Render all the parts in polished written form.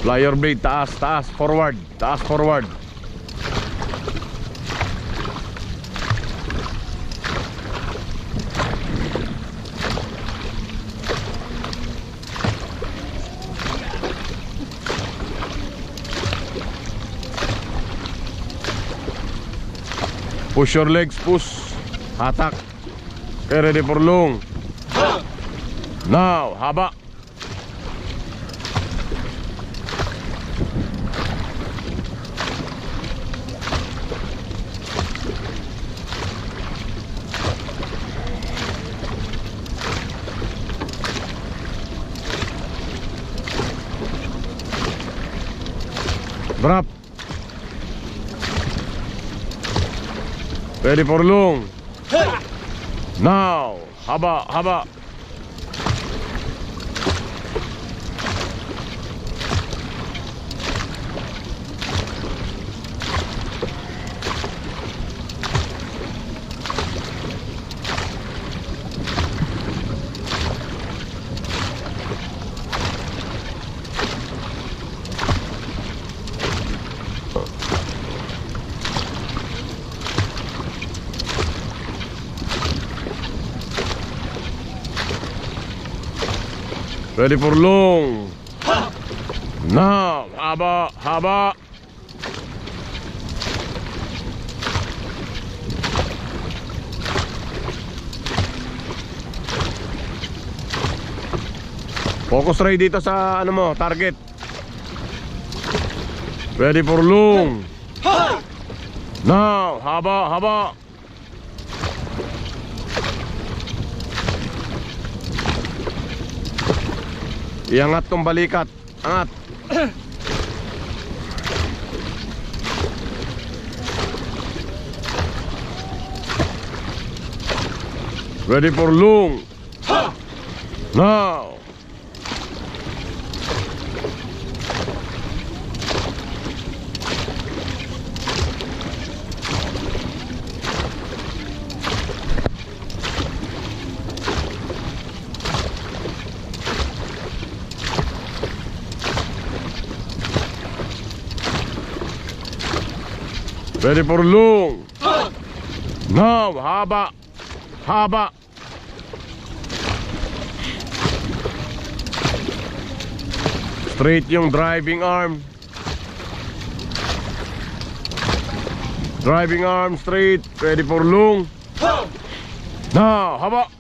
Flyer blade, taas, taas, forward. Taas, forward. Push your legs, push. Hatak. Okay, ready for long. Now, haba. Drop. Ready for long. Now, haba, haba. Ready for long. Now, haba, haba. Focus ray dito sa ano mo, target. Ready for long. Now, haba, haba. Iangat tong balikat. Angat. Ready for long. Now. Ready for long. Now, haba, haba. Straight yung driving arm. Driving arm straight. Ready for long. Now, haba.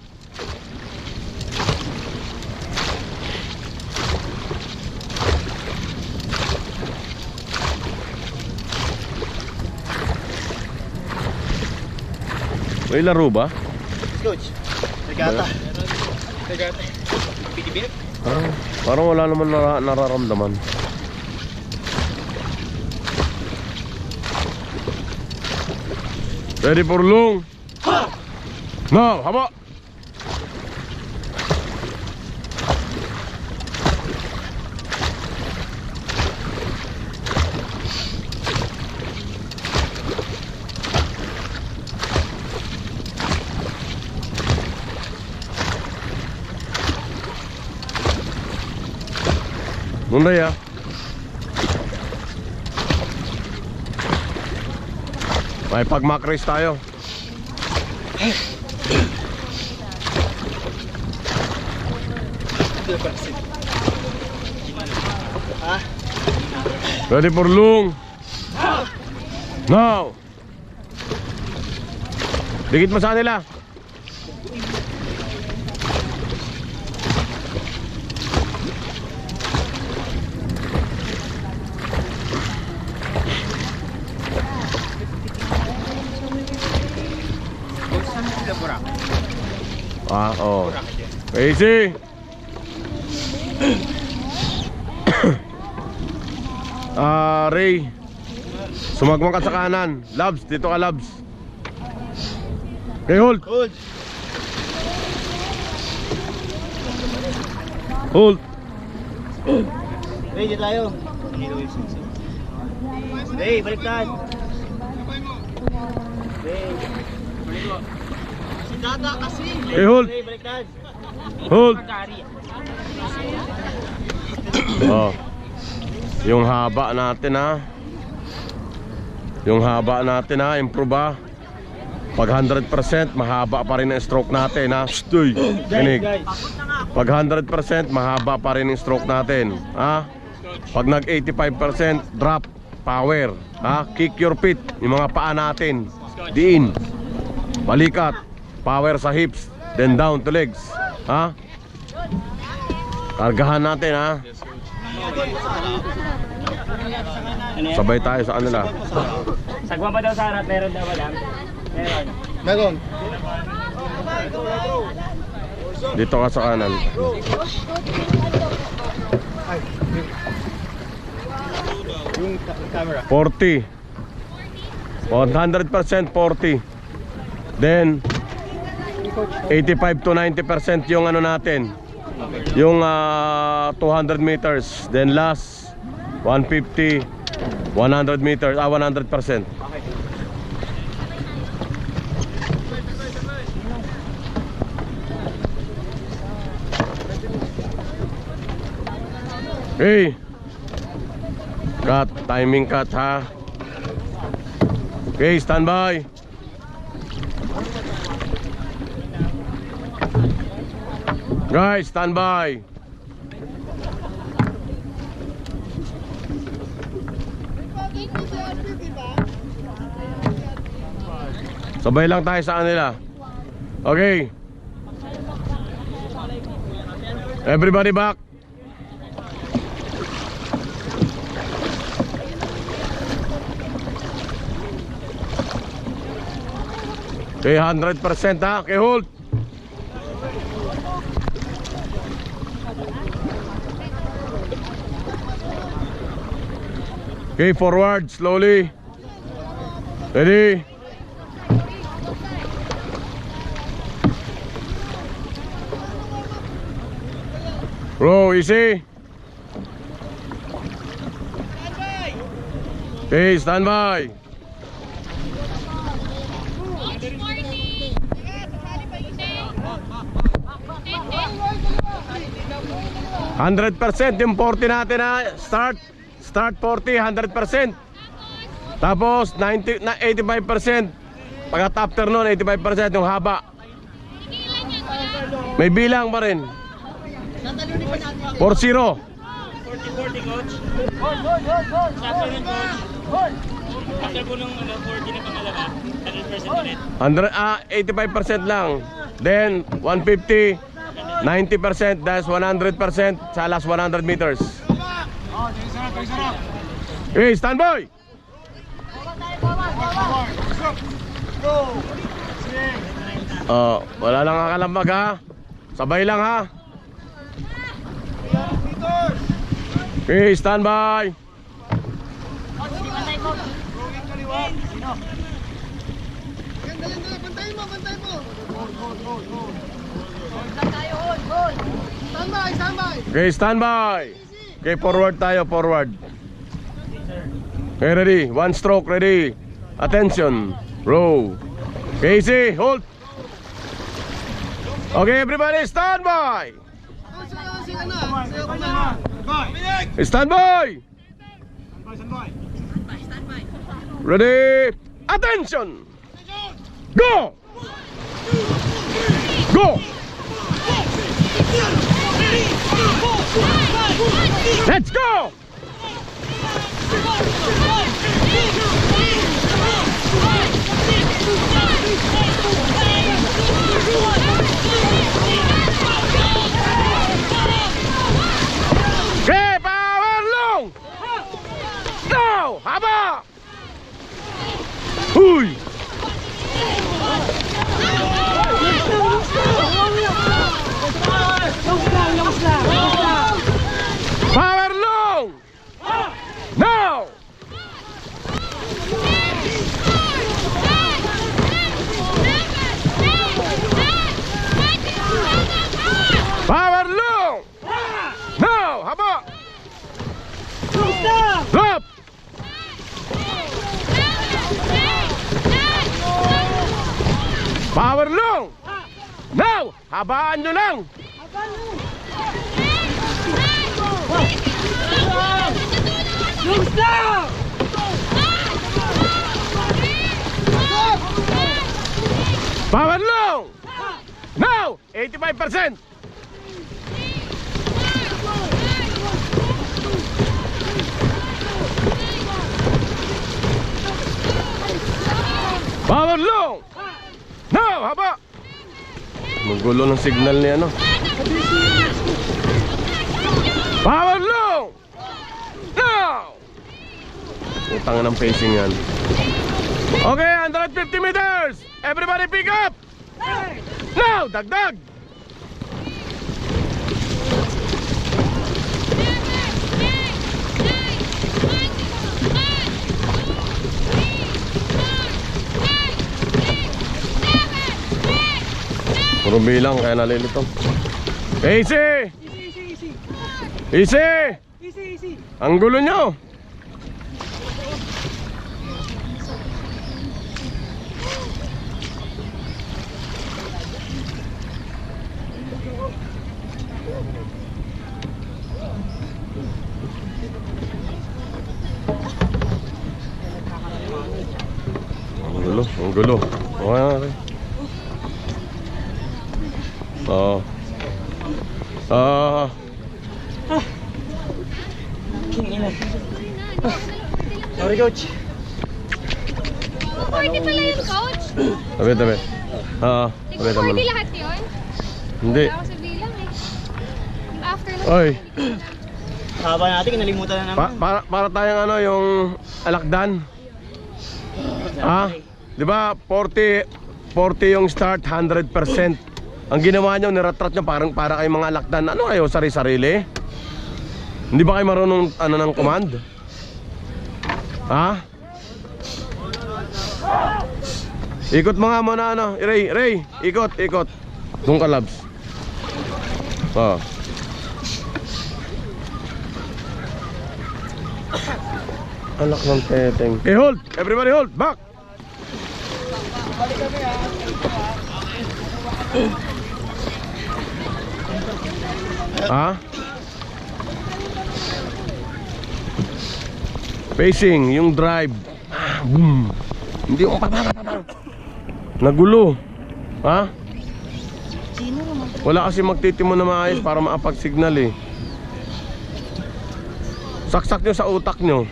May laro ba? Coach, regata. Regata. PTBF? Parang wala naman nararamdaman. Ready for long. Now, haba. Munday ah. May pag-macrace tayo. Ready for long. Now. Dikit mo sa kanila. Ah, oh. Easy. Ray. Sumagmang ka sa kanan. Labs, dito ka Labs. Okay, hold. Hold. Hold. Ready tayo. Hey, baliktad. Hey. Si Dada kasi. Okay, hold. Hey, baliktad. Hold. Oh. Yung haba natin ha. Yung haba natin ha, improve ha. Pag 100% mahaba pa rin ang stroke natin ha. Stoy, kinig. Pag 100% mahaba pa rin ang stroke natin ha. Pag nag 85% drop power ha. Kick your feet, yung mga paa natin. Diin. Balikat. Power sa hips. Then down to legs ha. Kargahan natin ha. Sabay tayo sa kanila. Sagwa pa daw sa harap, meron daw madam. Meron. Meron. Dito ka sa kanan. Yung camera. 40. 100% 40. Then 85 to 90% yung ano natin. Yung 200 meters. Then last 150 100 meters, 100%. Hey, cut, timing cut ha. Okay, standby. Guys, standby. Sabay lang tayo sa kanila. Okay. Everybody back. Okay, 100% ha. Okay, hold. Okay, forward slowly. Ready? Bro, easy. Okay, stand by. Hundred % yung 40 natin ha. Start 40, 100%. Tapos 85%. Pagkat after nun 85% yung haba. May bilang pa rin. 4-0. 40-40 coach. Sakto rin coach. After po nung 40 na pangalawa, 100% ulit. 85% lang. Then 150, 90%, that's 100% sa last 100 meters. Hey, stand by. Wala lang kakalambag ha. Sabay lang ha. Okay, stand by. Okay, stand by. Okay, forward tayo, forward. Okay, ready. One stroke, ready. Attention. Row. Okay, easy. Hold. Okay, everybody, stand by. Stand by. Ready. Attention. Go. Go. Let's go. Okay, power long. Now, haba. Huy. Power long. Now. Power long. Now, haba. Drop. Power long. Now, habaan nyo lang. Power long! Now! 85%! Power long! Now! Haba! Magulo ng signal niya, no? Power long! Now! Utang ng pacing yan. Okay, 150 meters! Everybody pick up! Now! Dagdag! Puro bilang kaya nalilito. Easy! Easy! Ang gulo nyo! Ang gulo. Okay. Sorry, coach. Forty pala yun, coach? Tabi. Tabi naman. 40 lahat yun? Hindi. Wala ako sa bilang eh. After na. Oy, Haba natin, kinalimutan na naman. para tayong ano, yung alakdan. Di ba 40 yung start, 100%. Ang ginawa nyo, niratrat nyo parang para kayong mga alakdan. Ano kayo, sari-sarili? Hindi ba kayo marunong ano ng command? Ha? Ikot mo nga muna ano, Ray, ikot. Doon ka, Labs. Anak ng teteng. Okay, hold! Everybody hold! Back! Pacing, yung drive. Boom. Hindi yung papang. Nagulo. Wala kasi magtitimo na maayos para maapag-signal eh. Saksak nyo sa utak nyo.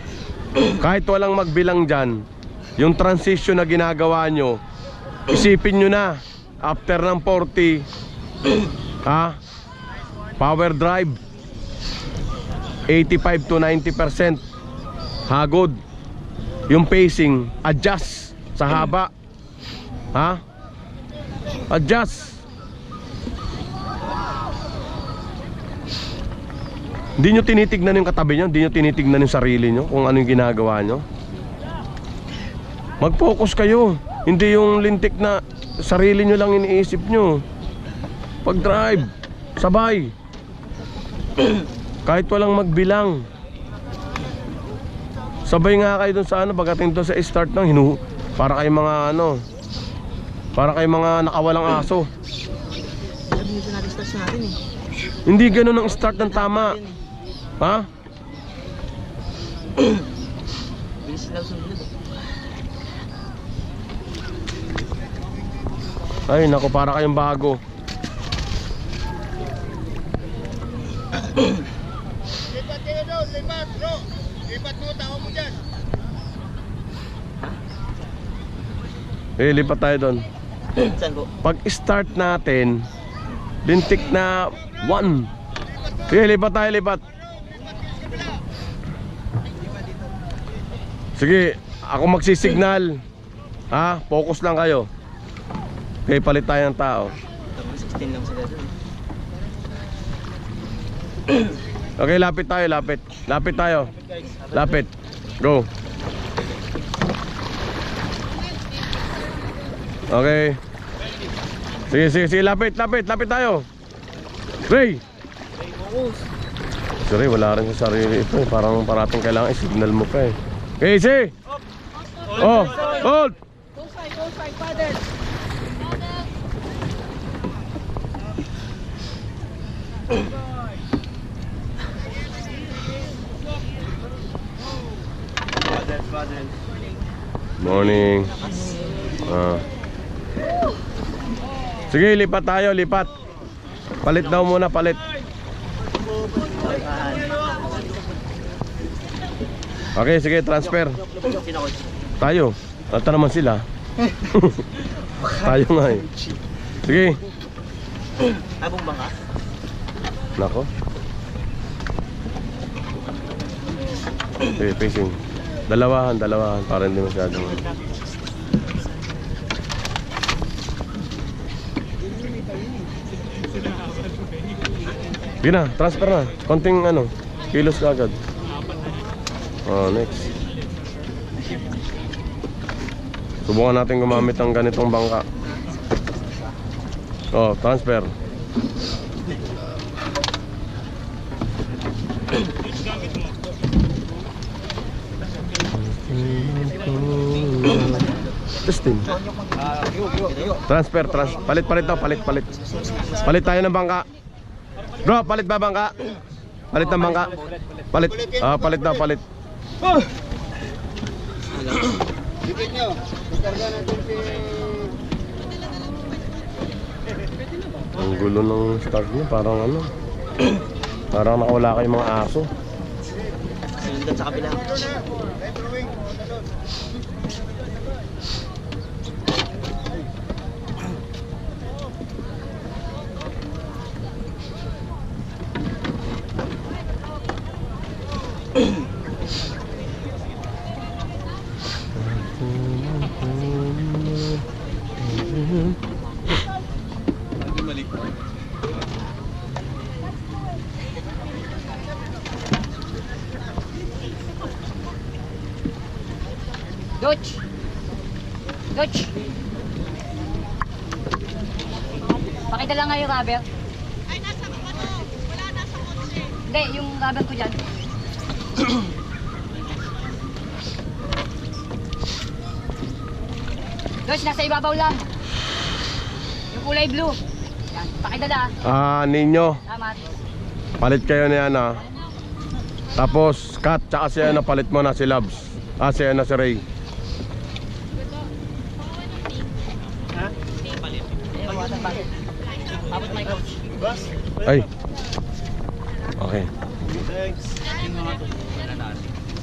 Kahit walang magbilang dyan, yung transition na ginagawa nyo, isipin nyo na after ng 40, power drive 85 to 90%. Hagod. Yung pacing, adjust sa haba. Adjust. Hindi nyo tinitignan yung katabi nyo, hindi nyo tinitignan yung sarili nyo, kung ano yung ginagawa nyo. Mag-focus kayo. Hindi yung lintik na sarili nyo lang iniisip nyo. Pag-drive, sabay. Kahit walang magbilang. Sabay nga kayo dun sa ano, pagdating dun sa start ng para kayo mga ano, para kayo mga nakawalang aso. Sabi nyo natin start natin eh. Hindi ganun ang start ng tama. Bilis sila sunod. Ay naku, para kayong bago. Lipat kayo doon, lipat bro. Lipat mo, tao mo dyan. Lipat tayo doon. Saan po? Pag start natin, lintik na 1. Lipat tayo, lipat. Sige, ako magsisignal. Focus lang kayo. Okay, palit tayo ng tao. 16 lang sila doon. Okay, lapit tayo, lapit. Lapit tayo. Lapit. Go. Okay. Sige, lapit tayo. Ray! Si Ray, wala rin sa sarili ito eh. Parang parating kailangan i-signal mo pa eh. Okay, see? Hold! Go side, father. Morning. Sige, lipat tayo, lipat. Palit daw muna, palit. Okay, sige, transfer. Sino coach? Tayo. Ata naman sila. Tayo nga eh. Sige. Abong bangka? Nako. Okay, pacing. Dalawahan para hindi masyadong. Sige na, transfer na. Konting ano, kilos ka agad. Oh, next. Subukan natin gumamit ng ganitong bangka. Oh, transfer. Testing. Transfer. Palit daw, palit. Palit tayo ng bangka. Bro, palit ba bangka? Palit ng bangka. Palit. Palit daw, palit. Dikit nyo. Ikarga natin si... Ang gulo ng start niya, parang ano. Parang nakawala kayong mga aso. Sinundan sa kabila. Coach! Pakidala nga yung rubber. Ay, nasa ano? Wala nasa kotse. Hindi, yung rubber ko dyan. Coach, nasa ibabaw lang. Yung kulay blue. Yan, pakidala. Ninyo. Salamat. Palit kayo ni Ana. Tapos Kat, tsaka si Ana, palit mo na si Labs. Si Ana, si Ray. Abot mo coach. Ay. Okay.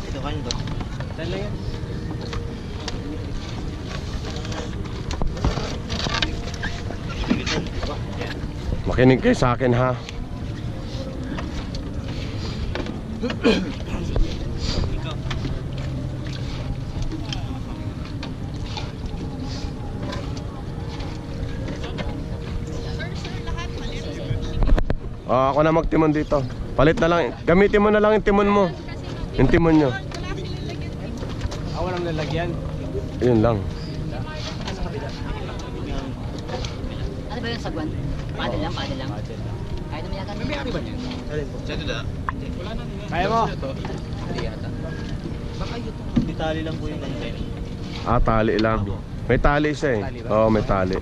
Ito kayo ba? Makinig kayo sa akin ha. Ako na magtimon dito. Palit na lang. Gamitin mo na lang yung timon mo. Yung timon nyo. Walang lalagyan. Yun lang. Ano ba yung sagwan? Paddle lang. Kaya naman yata. Alin po? Kaya mo? Ditali lang po yung ganyan. Tali lang. May tali siya eh. Oo, may tali.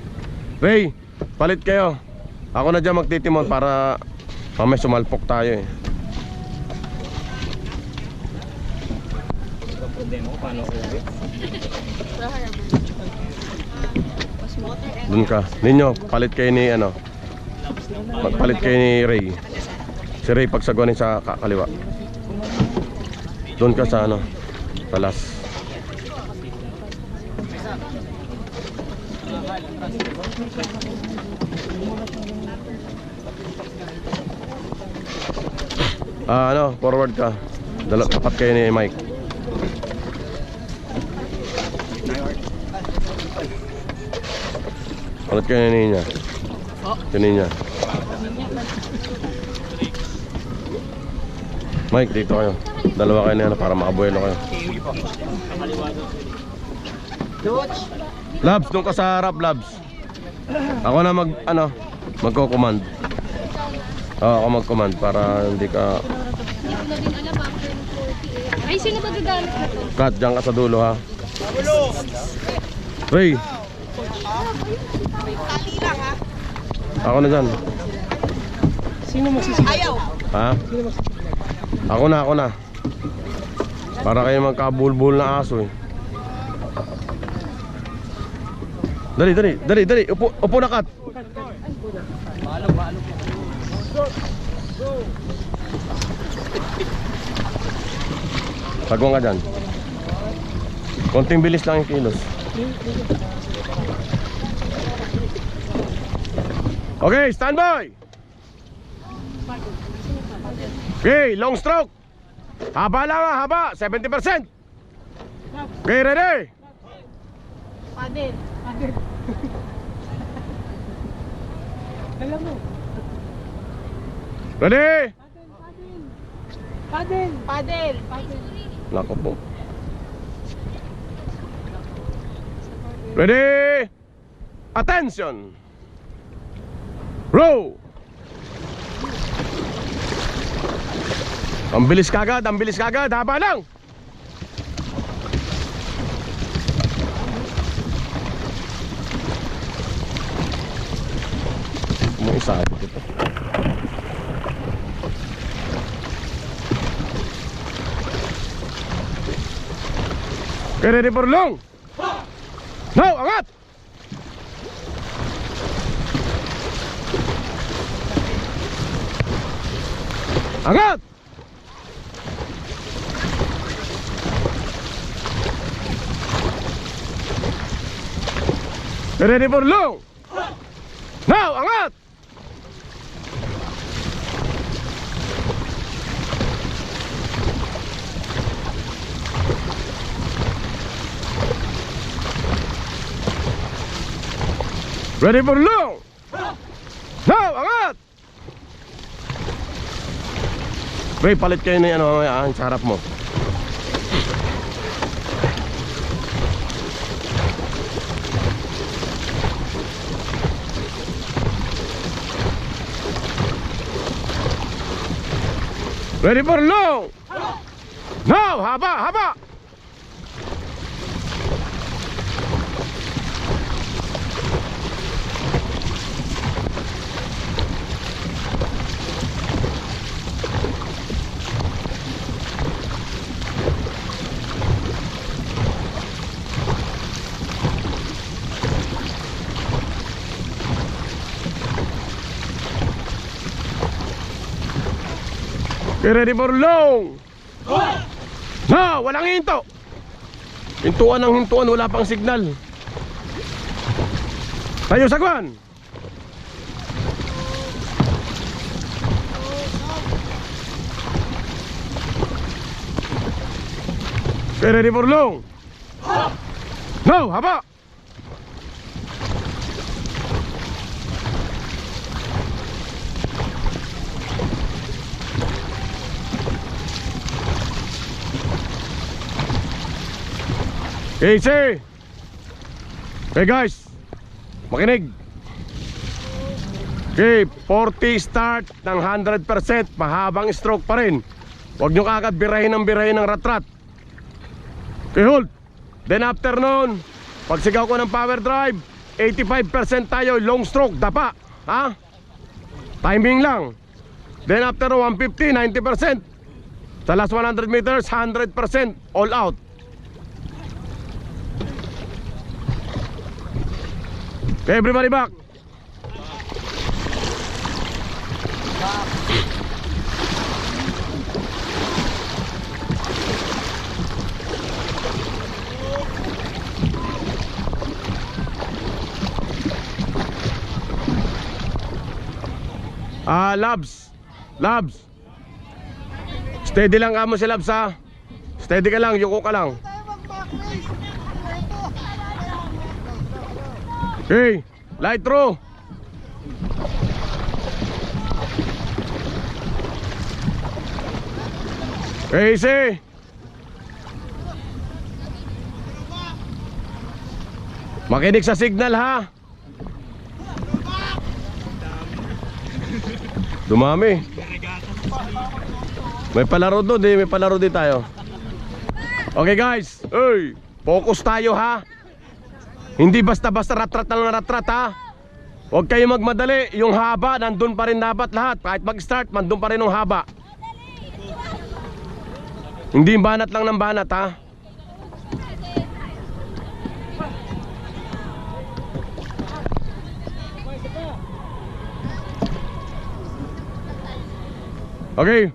Ray, palit kayo. Ako na dyan magtitimon para mamaya sumalpok tayo eh. Problema ko, paano uwi? Dun ka. Ninyo, palit kayo ni ano. Magpalit kayo ni Ray. Si Ray pagsagwanin sa kaliwa. Doon ka sa ano, talas. Forward ka. Tapat kayo ni Mike. Palit kayo ni Ninya. Ninya. Mike, dito kayo. Dalawa kayo na yan para makabuelo kayo. Labs, doon ka sa harap, Labs. Ako na magko-command. Ako mag-command para hindi ka... Hindi ko na din alam after ng 40 eh. Ay, sino ba gagamit na to? Kat, dyan ka sa dulo ha. Ray. Ako na dyan. Sino magsisigaw? Ayaw! Ha? Ako na. Para kayo magkabulbul na aso eh. Dali. Upo na kat. Pagwa nga dyan. Konting bilis lang yung kilos. Okay, standby. Okay, long stroke. Haba lang ha, haba, 70%. Okay, ready? Padel. Alam mo. Ready? Padel. Nako po. Ready? Attention. Row. Ang bilis kagad, haba lang. May isa dito. Okay, ready for long. Now, angat. Angat. Ready for long. Now, angat. Ready for long. Now, angat. Ray, palit kayo na yan ang sarap mo. Ready for long. Now, haba. Okay, ready for long. Now, walang hinto. Hintuan, wala pang signal. Tayo sagwan. Okay, ready for long. Now, haba. Easy. Okay guys, makinig. Okay, 40 start ng 100%. Mahabang stroke pa rin. Huwag nyo kagad birahin ng rat-rat. Okay, hold. Then after nun, pagsigaw ko ng power drive, 85% tayo, long stroke, dapa. Ha? Timing lang. Then after 150, 90%. Sa last 100 meters, 100% all out. Okay, everybody back. Labs. Steady lang ka mo si Labs ha. Steady ka lang, yuko ka lang. Okay, light through. Easy. Makinig sa signal ha. Dumami. May palaro doon, may palaro din tayo. Okay guys, hey, focus tayo ha. Hindi basta-basta rat-rat na lang rat-rat ha. Huwag kayo magmadali. Yung haba, nandun pa rin dapat lahat. Kahit mag-start, nandun pa rin yung haba. Hindi banat lang ng banat ha. Okay,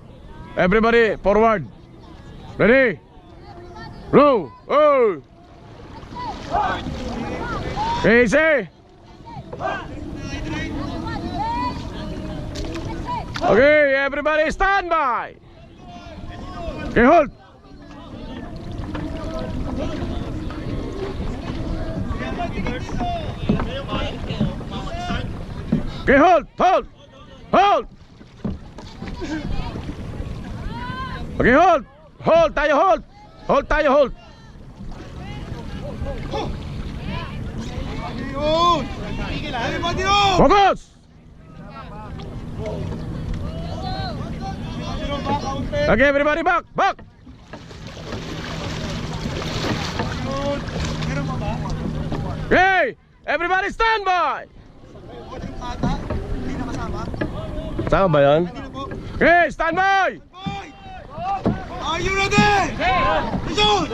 everybody forward. Ready? Row. Oh. Easy. Okay, everybody stand by. Okay, hold. Okay, hold. Hold. Okay, hold. Hold tayo, hold. Hold tayo, hold. Yun! Everybody on! Focus. Okay, everybody back. Okay, everybody stand by. Sama ba yan? Okay, stand by. Are you ready? Shoot!